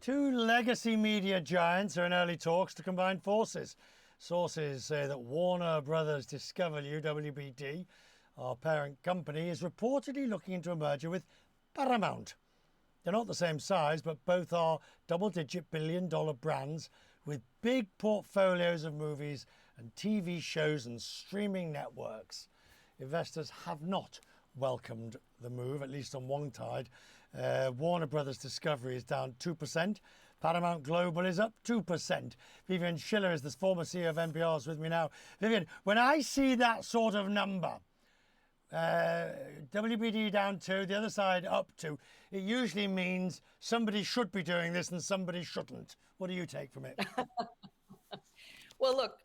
Two legacy media giants are in early talks to combine forces. Sources say that Warner Brothers Discovery, WBD, our parent company, is reportedly looking into a merger with Paramount. They're not the same size, but both are double-digit billion-dollar brands with big portfolios of movies and TV shows and streaming networks. Investors have not welcomed the move, at least on one side. Warner Brothers Discovery is down 2%. Paramount Global is up 2%. Vivian Schiller is the former CEO of NPR is with me now. Vivian, when I see that sort of number, WBD down 2, the other side up 2, it usually means somebody should be doing this and somebody shouldn't. What do you take from it? Well, look,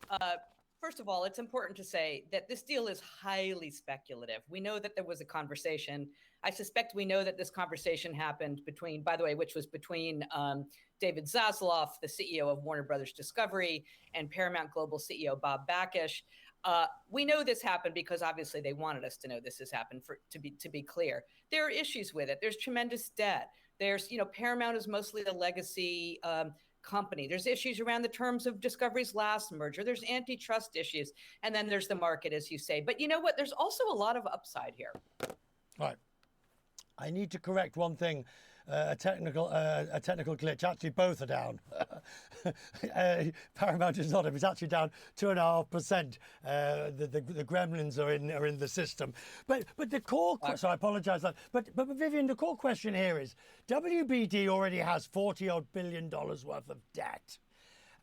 first of all, it's important to say that this deal is highly speculative. We know that there was a conversation. I suspect we know that this conversation happened between, by the way, which was between David Zaslav, the CEO of Warner Brothers Discovery, and Paramount Global CEO Bob Bakish. We know this happened because obviously they wanted us to know this has happened. To be clear, there are issues with it. There's tremendous debt. There's, Paramount is mostly the legacy company. There's issues around the terms of Discovery's last merger. There's antitrust issues. And then there's the market, as you say. But you know what? There's also a lot of upside here. Right. I need to correct one thing, a technical glitch. Actually, both are down. Paramount is not. It's actually down 2.5%. The gremlins are in the system. But the core. So I apologise. But Vivian, the core question here is: WBD already has $40-odd billion worth of debt,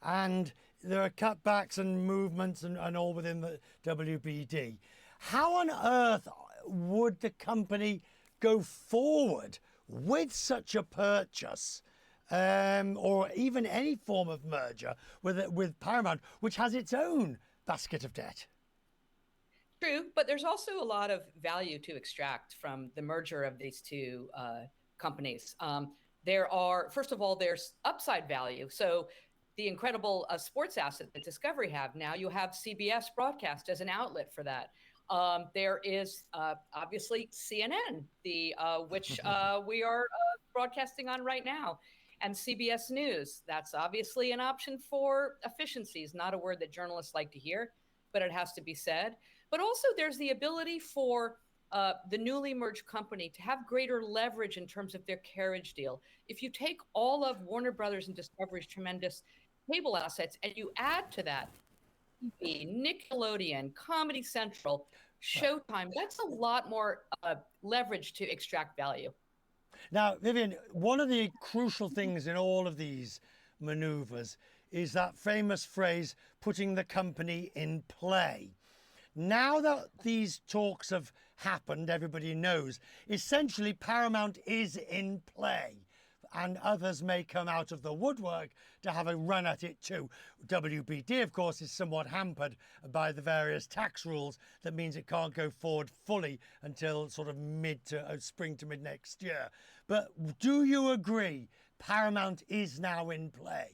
and there are cutbacks and movements and all within the WBD. How on earth would the company go forward with such a purchase, or even any form of merger with Paramount, which has its own basket of debt? True, but there's also a lot of value to extract from the merger of these two companies. First of all, there's upside value. So the incredible sports asset that Discovery have now, you have CBS broadcast as an outlet for that. There is obviously CNN, which we are broadcasting on right now, and CBS News. That's obviously an option for efficiencies, not a word that journalists like to hear, but it has to be said. But also there's the ability for the newly merged company to have greater leverage in terms of their carriage deal. If you take all of Warner Brothers and Discovery's tremendous cable assets and you add to that Nickelodeon, Comedy Central, Showtime, that's a lot more leverage to extract value. Now, Vivian, one of the crucial things in all of these maneuvers is that famous phrase, putting the company in play. Now that these talks have happened, everybody knows, essentially Paramount is in play. And others may come out of the woodwork to have a run at it too. WBD, of course, is somewhat hampered by the various tax rules. That means it can't go forward fully until sort of spring to mid next year. But do you agree Paramount is now in play?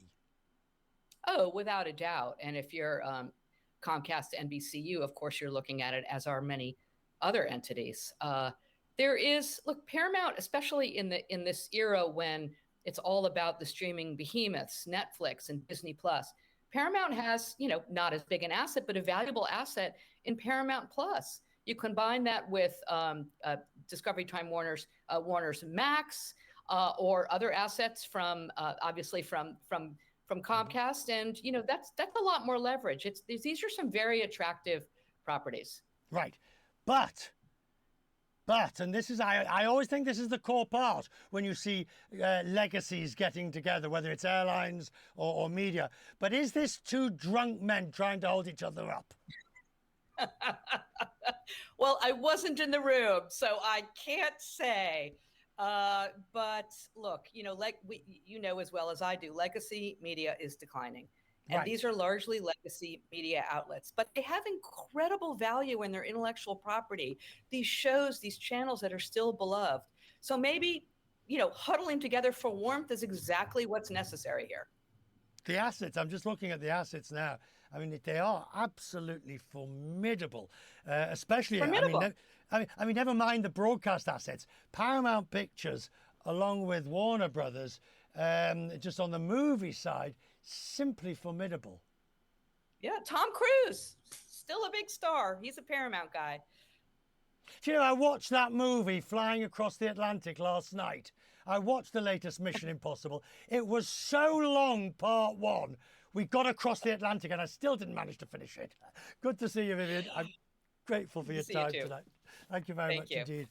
Oh, without a doubt. And if you're Comcast NBCU, of course, you're looking at it as are many other entities. Look, Paramount, especially in this era when it's all about the streaming behemoths, Netflix and Disney Plus, Paramount has, not as big an asset, but a valuable asset in Paramount Plus. You combine that with Discovery Time Warner's Max or other assets from obviously from Comcast, and that's a lot more leverage. These are some very attractive properties. Right, But, and this is, I always think this is the core part when you see legacies getting together, whether it's airlines or media. But is this two drunk men trying to hold each other up? Well, I wasn't in the room, so I can't say. But look, as well as I do, legacy media is declining. And Right. these are largely legacy media outlets, but they have incredible value in their intellectual property, these shows, these channels that are still beloved. So maybe, huddling together for warmth is exactly what's necessary here. The assets, I'm just looking at the assets now. I mean, they are absolutely formidable, especially, Formidable. I mean, never mind the broadcast assets. Paramount Pictures, along with Warner Brothers, just on the movie side, simply formidable. Yeah, Tom Cruise, still a big star. He's a Paramount guy. Do you know, I watched that movie Flying Across the Atlantic last night. I watched the latest Mission Impossible. It was so long, part one. We got across the Atlantic and I still didn't manage to finish it. Good to see you, Vivian. I'm grateful for Good your to see you time too. tonight. Thank you very much Thank you. indeed.